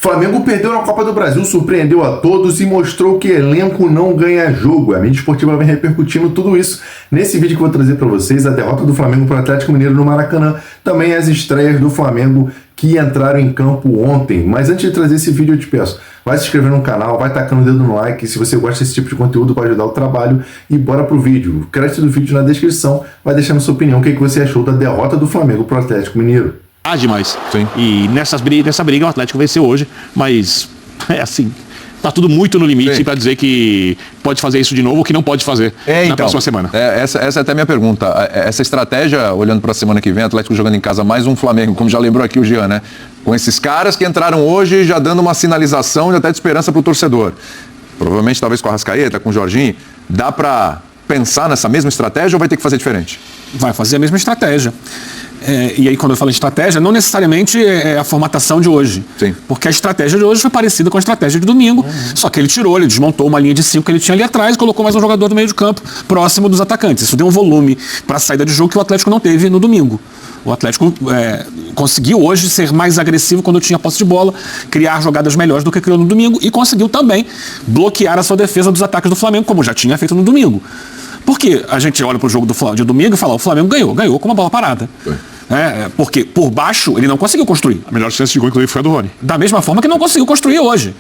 Flamengo perdeu na Copa do Brasil, surpreendeu a todos e mostrou que elenco não ganha jogo. A mídia esportiva vem repercutindo tudo isso nesse vídeo que eu vou trazer para vocês. A derrota do Flamengo para o Atlético Mineiro no Maracanã, também as estreias do Flamengo que entraram em campo ontem. Mas antes de trazer esse vídeo eu te peço, vai se inscrever no canal, vai tacando o dedo no like, se você gosta desse tipo de conteúdo para ajudar o trabalho, e bora pro vídeo. O crédito do vídeo na descrição, vai deixando sua opinião, o que você achou da derrota do Flamengo para o Atlético Mineiro. Demais. Sim. E nessa briga o Atlético venceu hoje, mas é assim, tá tudo muito no limite para dizer que pode fazer isso de novo ou que não pode fazer na próxima semana. Essa é até a minha pergunta. Essa estratégia, olhando para a semana que vem, Atlético jogando em casa mais um Flamengo, como já lembrou aqui o Jean, né? Com esses caras que entraram hoje já dando uma sinalização e até de esperança para o torcedor. Provavelmente, talvez com a Arrascaeta, com o Jorginho, dá para pensar nessa mesma estratégia ou vai ter que fazer diferente? Vai fazer a mesma estratégia. E aí, quando eu falo de estratégia, não necessariamente é a formatação de hoje. Sim. Porque a estratégia de hoje foi parecida com a estratégia de domingo, só que ele desmontou uma linha de 5 que ele tinha ali atrás e colocou mais um jogador no meio de campo, próximo dos atacantes. Isso deu um volume para a saída de jogo que o Atlético não teve no domingo. O Atlético conseguiu hoje ser mais agressivo quando tinha posse de bola, criar jogadas melhores do que criou no domingo e conseguiu também bloquear a sua defesa dos ataques do Flamengo, como já tinha feito no domingo. Porque a gente olha para o jogo de domingo e fala, o Flamengo ganhou com uma bola parada. Porque por baixo ele não conseguiu construir. A melhor chance de gol, inclusive, foi a do Rony. Da mesma forma que não conseguiu construir hoje.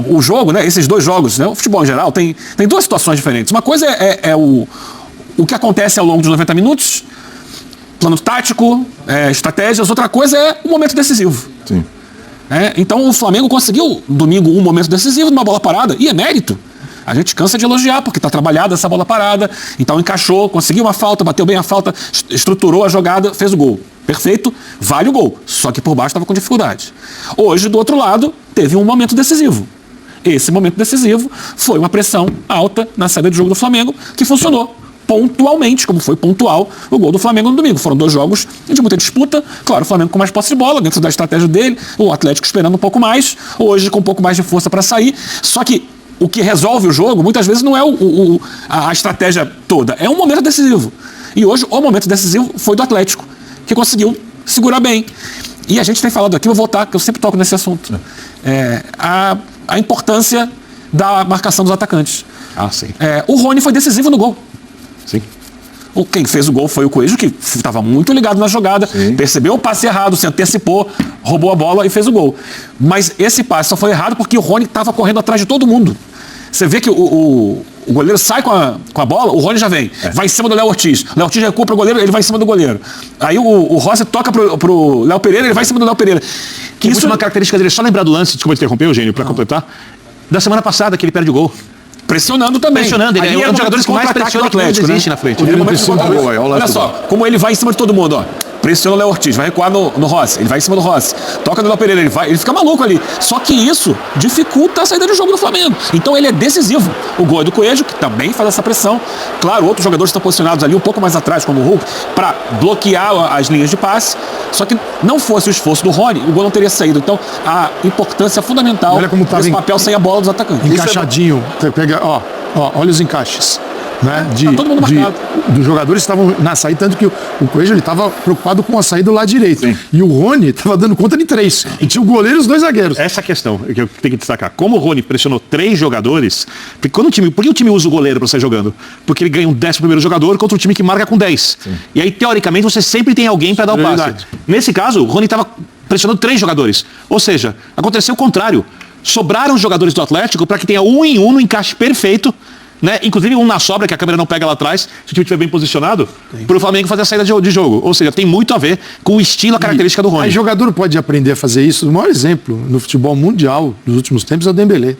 O jogo, né, esses dois jogos, né, o futebol em geral, tem duas situações diferentes. Uma coisa é o que acontece ao longo dos 90 minutos, plano tático, estratégias. Outra coisa é o momento decisivo. Sim. Então o Flamengo conseguiu, domingo, um momento decisivo numa bola parada, e é mérito. A gente cansa de elogiar, porque está trabalhada essa bola parada, então encaixou, conseguiu uma falta, bateu bem a falta, estruturou a jogada, fez o gol. Perfeito, vale o gol, só que por baixo estava com dificuldade. Hoje, do outro lado, teve um momento decisivo. Esse momento decisivo foi uma pressão alta na saída de jogo do Flamengo, que funcionou pontualmente, como foi pontual o gol do Flamengo no domingo. Foram dois jogos de muita disputa, claro, o Flamengo com mais posse de bola, dentro da estratégia dele, o Atlético esperando um pouco mais, hoje com um pouco mais de força para sair, só que o que resolve o jogo, muitas vezes, não é a estratégia toda. É um momento decisivo. E hoje, o momento decisivo foi do Atlético, que conseguiu segurar bem. E a gente tem falado aqui, vou voltar, que eu sempre toco nesse assunto. A importância da marcação dos atacantes. Sim. O Rony foi decisivo no gol. Sim. Quem fez o gol foi o Coelho, que estava muito ligado na jogada, percebeu o passe errado, se antecipou, roubou a bola e fez o gol. Mas esse passe só foi errado porque o Rony estava correndo atrás de todo mundo. Você vê que o goleiro sai com a bola, o Rony já vem, vai em cima do Léo Ortiz. O Léo Ortiz recua para o goleiro, ele vai em cima do goleiro. Aí o Rossi toca pro Léo Pereira, ele vai em cima do Léo Pereira. Que isso é uma característica dele. Só lembrar do lance, desculpa interromper, Eugênio, para completar, da semana passada que ele perde o gol. Pressionando também. Pressionando, ele é um dos jogadores que mais pressiona que existe na frente. Olha só, como ele vai em cima de todo mundo, ó. Pressiona o Léo Ortiz, vai recuar no Rossi, ele vai em cima do Rossi, toca no Léo Pereira, ele fica maluco ali. Só que isso dificulta a saída do jogo do Flamengo. Então ele é decisivo. O gol é do Coelho, que também faz essa pressão. Claro, outros jogadores estão posicionados ali um pouco mais atrás, como o Hulk, para bloquear as linhas de passe. Só que não fosse o esforço do Rony, o gol não teria saído. Então a importância fundamental desse papel sem a bola dos atacantes. Encaixadinho, você pega, olha os encaixes. Né? Tá todo mundo marcado. Dos jogadores que estavam na saída, tanto que o Coelho estava preocupado com a saída do lado direito. Sim. E o Rony estava dando conta de 3. E tinha o goleiro e os 2 zagueiros. Essa questão que eu tenho que destacar. Como o Rony pressionou 3 jogadores, porque por que o time usa o goleiro para sair jogando? Porque ele ganha um 11º jogador contra um time que marca com 10. Sim. E aí, teoricamente, você sempre tem alguém para dar o passe. Nesse caso, o Rony estava pressionando 3 jogadores. Ou seja, aconteceu o contrário. Sobraram os jogadores do Atlético para que tenha 1 em 1 no encaixe perfeito, né? Inclusive um na sobra, que a câmera não pega lá atrás, se o time estiver bem posicionado, para o Flamengo fazer a saída de jogo. Ou seja, tem muito a ver com o estilo, a característica do Rony. O jogador pode aprender a fazer isso. O maior exemplo no futebol mundial dos últimos tempos é o Dembélé.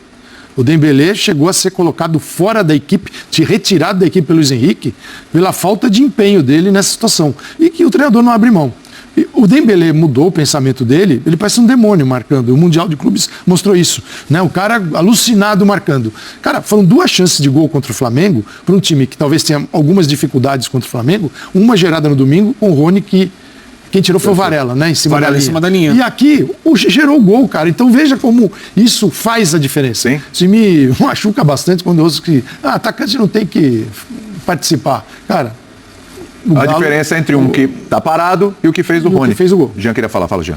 O Dembélé chegou a ser colocado fora da equipe, retirado da equipe pelo Luiz Henrique, pela falta de empenho dele nessa situação. E que o treinador não abre mão. O Dembélé mudou o pensamento dele, ele parece um demônio marcando. O Mundial de Clubes mostrou isso, né? O cara alucinado marcando. Cara, foram 2 chances de gol contra o Flamengo, para um time que talvez tenha algumas dificuldades contra o Flamengo, uma gerada no domingo com o Rony, que quem tirou foi o Varela, né? Em cima da linha. E aqui, gerou o gol, cara. Então veja como isso faz a diferença. Sim. Isso me machuca bastante quando eu ouço que atacante não tem que participar. Cara, a diferença entre um que tá parado e o que fez o Rony. Que fez o gol. Jean queria falar, fala, Jean.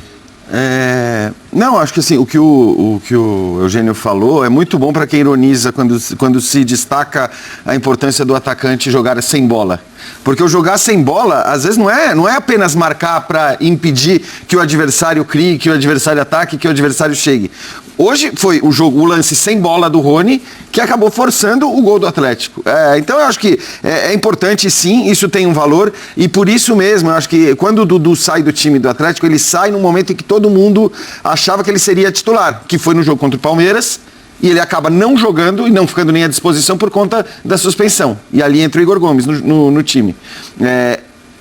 Não, acho que assim, o que o Eugênio falou é muito bom para quem ironiza quando se destaca a importância do atacante jogar sem bola. Porque o jogar sem bola, às vezes, não é apenas marcar para impedir que o adversário crie, que o adversário ataque, que o adversário chegue. Hoje foi o lance sem bola do Rony que acabou forçando o gol do Atlético. Então eu acho que é importante, sim, isso tem um valor, e por isso mesmo, eu acho que quando o Dudu sai do time do Atlético, ele sai no momento em que todo mundo achava que ele seria titular, que foi no jogo contra o Palmeiras, e ele acaba não jogando e não ficando nem à disposição por conta da suspensão. E ali entra o Igor Gomes no time.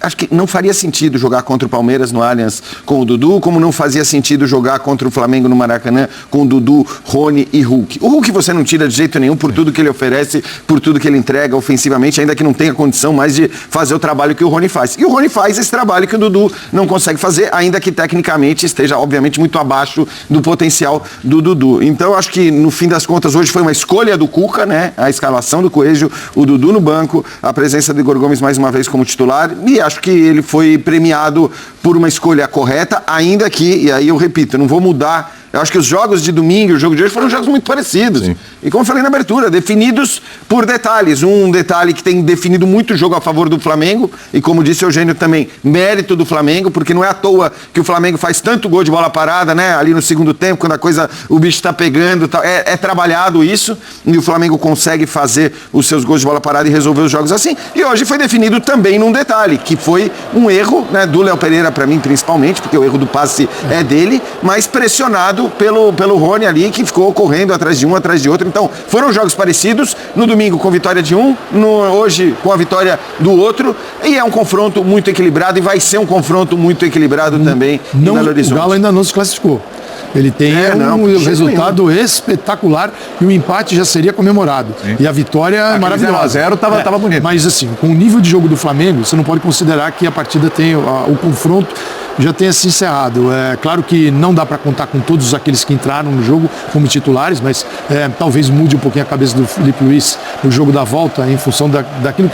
Acho que não faria sentido jogar contra o Palmeiras no Allianz com o Dudu, como não fazia sentido jogar contra o Flamengo no Maracanã com o Dudu, Rony e Hulk. O Hulk você não tira de jeito nenhum por tudo que ele oferece, por tudo que ele entrega ofensivamente, ainda que não tenha condição mais de fazer o trabalho que o Rony faz. E o Rony faz esse trabalho que o Dudu não consegue fazer, ainda que tecnicamente esteja, obviamente, muito abaixo do potencial do Dudu. Então, acho que, no fim das contas, hoje foi uma escolha do Cuca, né? A escalação do Coelho, o Dudu no banco, a presença do Igor Gomes mais uma vez como titular, e acho que ele foi premiado por uma escolha correta, ainda que, e aí eu repito, eu não vou mudar. Eu acho que os jogos de domingo e o jogo de hoje foram jogos muito parecidos. Sim. E como eu falei na abertura, definidos por detalhes. Um detalhe que tem definido muito o jogo a favor do Flamengo, e como disse o Eugênio também, mérito do Flamengo, porque não é à toa que o Flamengo faz tanto gol de bola parada, né? Ali no segundo tempo, quando o bicho está pegando, tá, é trabalhado isso, e o Flamengo consegue fazer os seus gols de bola parada e resolver os jogos assim. E hoje foi definido também num detalhe, que foi um erro, né, do Léo Pereira, para mim principalmente, porque o erro do passe é dele, mas pressionado pelo Rony ali, que ficou correndo atrás de um, atrás de outro. Então, foram jogos parecidos, no domingo com vitória de um, hoje com a vitória do outro, e é um confronto muito equilibrado, e vai ser um confronto muito equilibrado também em Belo Horizonte. O Galo ainda não se classificou. Ele tem um resultado espetacular, e o empate já seria comemorado. Sim. E a vitória maravilhosa. 0x0 tava bonito. Mas assim, com o nível de jogo do Flamengo, você não pode considerar que a partida tem o confronto já tenha se encerrado. É claro que não dá para contar com todos aqueles que entraram no jogo como titulares, mas talvez mude um pouquinho a cabeça do Felipe Luiz no jogo da volta, em função daqueles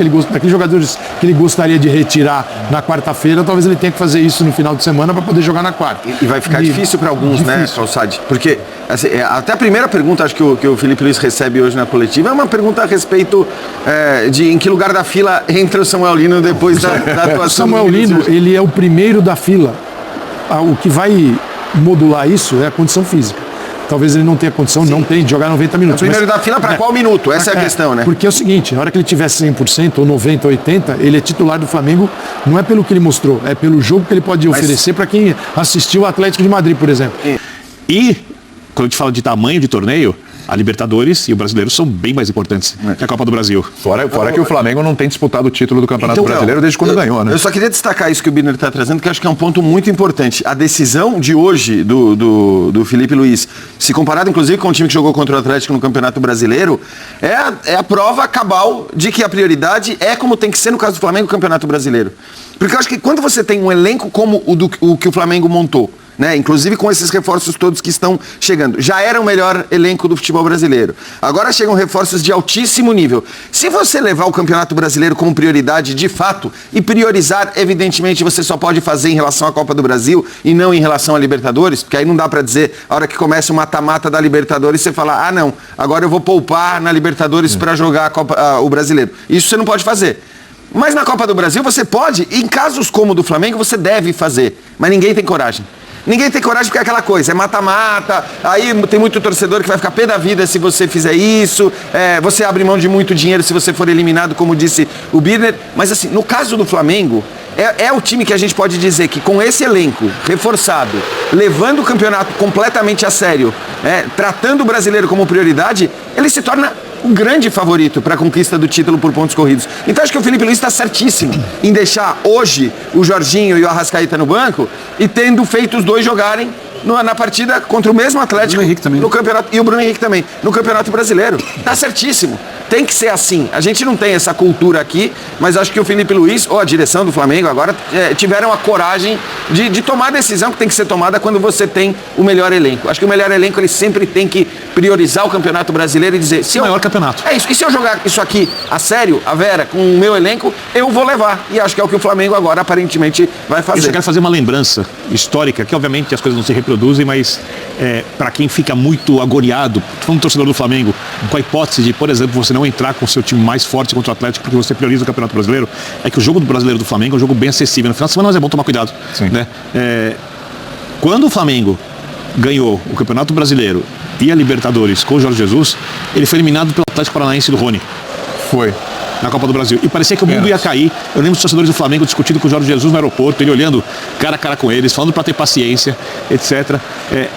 jogadores que ele gostaria de retirar na quarta-feira. Talvez ele tenha que fazer isso no final de semana para poder jogar na quarta. E vai ficar difícil para alguns, né, Calçade? Porque assim, até a primeira pergunta, acho que o Felipe Luiz recebe hoje na coletiva, é uma pergunta a respeito de em que lugar da fila entra o Samuel Lino depois da atuação. O Samuel Lino, ele é o primeiro da fila. O que vai modular isso é a condição física. Talvez ele não tenha condição, não tem de jogar 90 minutos. É o primeiro da fila para qual minuto? Essa é a questão, né? Porque é o seguinte, na hora que ele tiver 100%, ou 90%, ou 80%, ele é titular do Flamengo, não é pelo que ele mostrou, é pelo jogo que ele pode oferecer para quem assistiu o Atlético de Madrid, por exemplo. E, quando a gente fala de tamanho de torneio, a Libertadores e o Brasileiro são bem mais importantes que a Copa do Brasil. Fora que o Flamengo não tem disputado o título do Campeonato Brasileiro desde quando ganhou, né? Eu só queria destacar isso que o Birner está trazendo, que eu acho que é um ponto muito importante. A decisão de hoje do Felipe Luiz, se comparado inclusive com o time que jogou contra o Atlético no Campeonato Brasileiro, é a prova cabal de que a prioridade é como tem que ser no caso do Flamengo o Campeonato Brasileiro. Porque eu acho que quando você tem um elenco como o que o Flamengo montou, né? Inclusive com esses reforços todos que estão chegando. Já era o melhor elenco do futebol brasileiro. Agora chegam reforços de altíssimo nível. Se você levar o Campeonato Brasileiro como prioridade de fato, e priorizar, evidentemente, você só pode fazer em relação à Copa do Brasil e não em relação à Libertadores, porque aí não dá pra dizer, a hora que começa o mata-mata da Libertadores, você fala, não, agora eu vou poupar na Libertadores pra jogar o Brasileiro. Isso você não pode fazer. Mas na Copa do Brasil você pode, e em casos como o do Flamengo, você deve fazer. Mas ninguém tem coragem. Ninguém tem coragem porque é aquela coisa, é mata-mata, aí tem muito torcedor que vai ficar pé da vida se você fizer isso, você abre mão de muito dinheiro se você for eliminado, como disse o Birner. Mas assim, no caso do Flamengo, é o time que a gente pode dizer que com esse elenco reforçado, levando o campeonato completamente a sério, tratando o brasileiro como prioridade, ele se torna um grande favorito para a conquista do título por pontos corridos. Então acho que o Felipe Luiz está certíssimo em deixar hoje o Jorginho e o Arrascaeta no banco e tendo feito os dois jogarem na partida contra o mesmo Atlético no campeonato, e o Bruno Henrique também, no Campeonato Brasileiro. Tá certíssimo. Tem que ser assim. A gente não tem essa cultura aqui, mas acho que o Felipe Luiz, ou a direção do Flamengo agora, tiveram a coragem de tomar a decisão que tem que ser tomada quando você tem o melhor elenco. Acho que o melhor elenco, ele sempre tem que priorizar o Campeonato Brasileiro e dizer... o maior campeonato. É isso. E se eu jogar isso aqui a sério, a Vera, com o meu elenco, eu vou levar. E acho que é o que o Flamengo agora, aparentemente, vai fazer. Eu só quero fazer uma lembrança histórica, que obviamente as coisas não se reproduzem, mas para quem fica muito agoniado, falando torcedor do Flamengo, com a hipótese de, por exemplo, você não entrar com o seu time mais forte contra o Atlético porque você prioriza o Campeonato Brasileiro, é que o jogo do Brasileiro do Flamengo é um jogo bem acessível. No final de semana, mas é bom tomar cuidado. Né? Quando o Flamengo ganhou o Campeonato Brasileiro e a Libertadores com o Jorge Jesus, ele foi eliminado pelo Atlético Paranaense do Rony. Foi. Na Copa do Brasil. E parecia que o mundo ia cair. Eu lembro dos torcedores do Flamengo discutindo com o Jorge Jesus no aeroporto, ele olhando cara a cara com eles, falando para ter paciência, etc.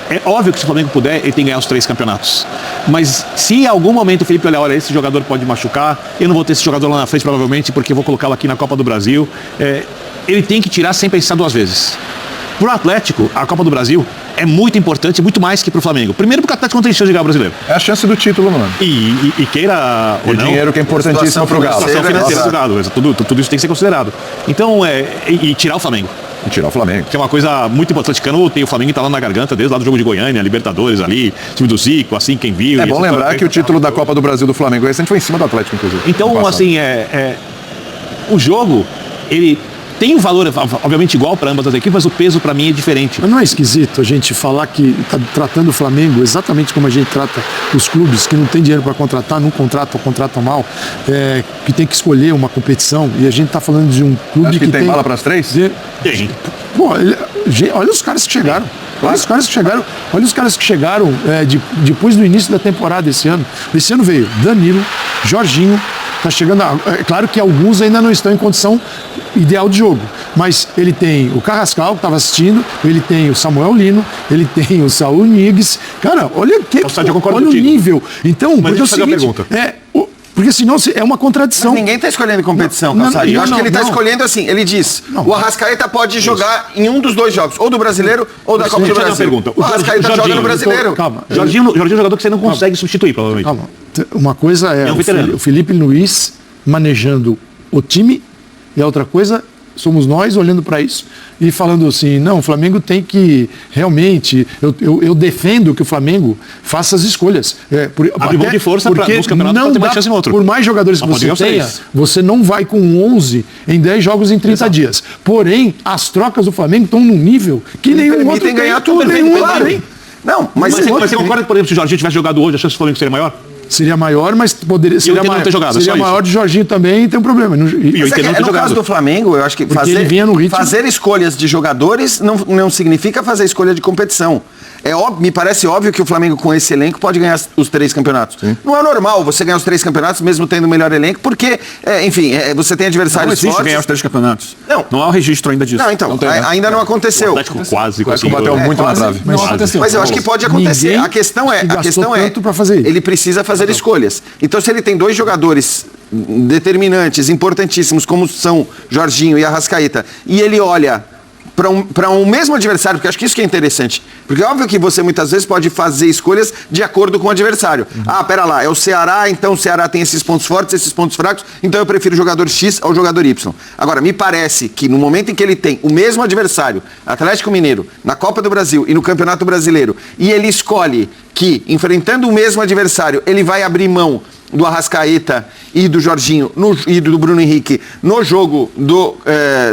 É óbvio que se o Flamengo puder, ele tem que ganhar os 3 campeonatos. Mas se em algum momento o Felipe olhar, esse jogador pode machucar, eu não vou ter esse jogador lá na frente provavelmente, porque eu vou colocá-lo aqui na Copa do Brasil, ele tem que tirar sem pensar 2 vezes. Pro Atlético, a Copa do Brasil é muito importante, muito mais que pro Flamengo. Primeiro porque o Atlético não tem chance de ganhar o Brasileiro. É a chance do título, mano. E queira ou o não... dinheiro que é importantíssimo pro Galo. A situação financeira do Galo. Tudo isso tem que ser considerado. Então, e tirar o Flamengo. E tirar o Flamengo. Que é uma coisa muito importante. Cano tem o Flamengo tá lá na garganta, desde lá do jogo de Goiânia, Libertadores ali, time do Zico, assim, quem viu. É bom lembrar que o título da Copa do Brasil do Flamengo recente foi em cima do Atlético, inclusive. Então, assim, o jogo, ele... tem um valor, obviamente, igual para ambas as equipes, mas o peso para mim é diferente. Mas não é esquisito a gente falar que está tratando o Flamengo exatamente como a gente trata os clubes que não tem dinheiro para contratar, não contratam ou contratam mal, que tem que escolher uma competição, e a gente está falando de um clube Acho que tem bala para as 3? Tem. Pô, olha os caras que chegaram. Olha os caras que chegaram depois do início da temporada esse ano. Esse ano veio Danilo, Jorginho. Tá chegando. É claro que alguns ainda não estão em condição ideal de jogo. Mas ele tem o Carrascal, que estava assistindo, ele tem o Samuel Lino, ele tem o Saúl Nigues. Cara, olha o nível. Então, mas porque é o seguinte. Porque senão é uma contradição. Mas ninguém está escolhendo competição, Calçade. Eu acho que ele está escolhendo assim. Ele diz, o Arrascaeta pode jogar em um dos 2 jogos, ou do Brasileiro ou da Copa do Brasil. Pergunta. O Arrascaeta joga no Brasileiro. Calma. Jorginho é um jogador que você não consegue substituir, provavelmente. Calma. Uma coisa é um o Felipe Luiz manejando o time, e a outra coisa somos nós olhando para isso e falando assim, não, o Flamengo tem que realmente, eu defendo que o Flamengo faça as escolhas. Abre mão de força para buscar campeonato para ter mais chance no outro. Por mais jogadores que você tenha, você não vai com 11 em 10 jogos em 30 dias. Porém, as trocas do Flamengo estão num nível que nenhum outro tem. Ganhar tudo. Não, mas você concorda que, por exemplo, se o Jorginho tivesse jogado hoje, a chance do Flamengo seria maior? Seria maior, mas poderia seria maior de Jorginho também, tem um problema. No caso do Flamengo, eu acho que fazer escolhas de jogadores não significa fazer escolha de competição. Me parece óbvio que o Flamengo com esse elenco pode ganhar os 3 campeonatos. Sim. Não é normal você ganhar os 3 campeonatos mesmo tendo o melhor elenco, porque, você tem adversários fortes. Ganhar os 3 campeonatos. Não há o registro ainda disso. Não, então, ainda não aconteceu. O Atlético quase bateu muito na trave. Mas eu acho que pode acontecer. A questão é, ele precisa fazer escolhas. Então, se ele tem 2 jogadores determinantes, importantíssimos, como são Jorginho e Arrascaeta, e ele olha para um mesmo adversário, porque eu acho que isso que é interessante. Porque é óbvio que você muitas vezes pode fazer escolhas de acordo com o adversário. Pera lá, é o Ceará, então o Ceará tem esses pontos fortes, esses pontos fracos, então eu prefiro o jogador X ao jogador Y. Agora, me parece que no momento em que ele tem o mesmo adversário, Atlético Mineiro, na Copa do Brasil e no Campeonato Brasileiro, e ele escolhe que, enfrentando o mesmo adversário, ele vai abrir mão do Arrascaeta e do Jorginho e do Bruno Henrique no jogo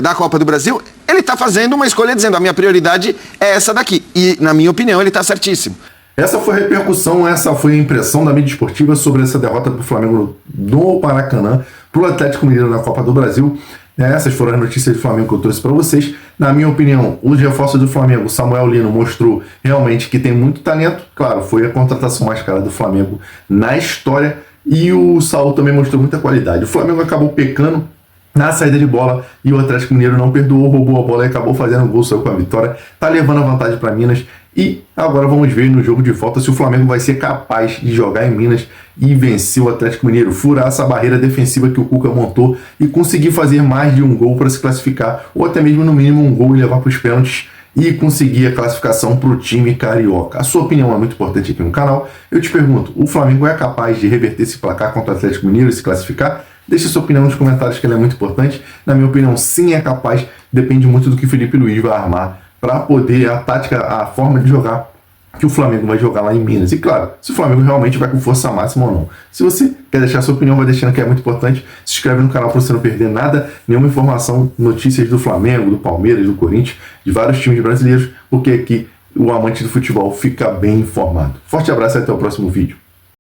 da Copa do Brasil, ele está fazendo uma escolha dizendo, a minha prioridade é essa daqui. E, na minha opinião, ele está certíssimo. Essa foi a repercussão, essa foi a impressão da mídia esportiva sobre essa derrota do Flamengo no Maracanã para o Atlético Mineiro na Copa do Brasil. Essas foram as notícias do Flamengo que eu trouxe para vocês. Na minha opinião, os reforços do Flamengo, Samuel Lino mostrou realmente que tem muito talento. Claro, foi a contratação mais cara do Flamengo na história. E o Saúl também mostrou muita qualidade. O Flamengo acabou pecando na saída de bola e o Atlético Mineiro não perdoou, roubou a bola e acabou fazendo um gol, saiu com a vitória. Tá levando a vantagem para Minas. E agora vamos ver no jogo de volta se o Flamengo vai ser capaz de jogar em Minas e vencer o Atlético Mineiro, furar essa barreira defensiva que o Cuca montou e conseguir fazer mais de um gol para se classificar, ou até mesmo no mínimo um gol e levar para os pênaltis e conseguir a classificação para o time carioca. A sua opinião é muito importante aqui no canal. Eu te pergunto, o Flamengo é capaz de reverter esse placar contra o Atlético Mineiro e se classificar? Deixe sua opinião nos comentários, que ela é muito importante. Na minha opinião, sim, é capaz. Depende muito do que o Felipe Luiz vai armar para poder, a tática, a forma de jogar que o Flamengo vai jogar lá em Minas. E claro, se o Flamengo realmente vai com força máxima ou não. Se você quer deixar sua opinião, vai deixando, que é muito importante. Se inscreve no canal para você não perder nada, nenhuma informação, notícias do Flamengo, do Palmeiras, do Corinthians, de vários times brasileiros, porque aqui o amante do futebol fica bem informado. Forte abraço e até o próximo vídeo.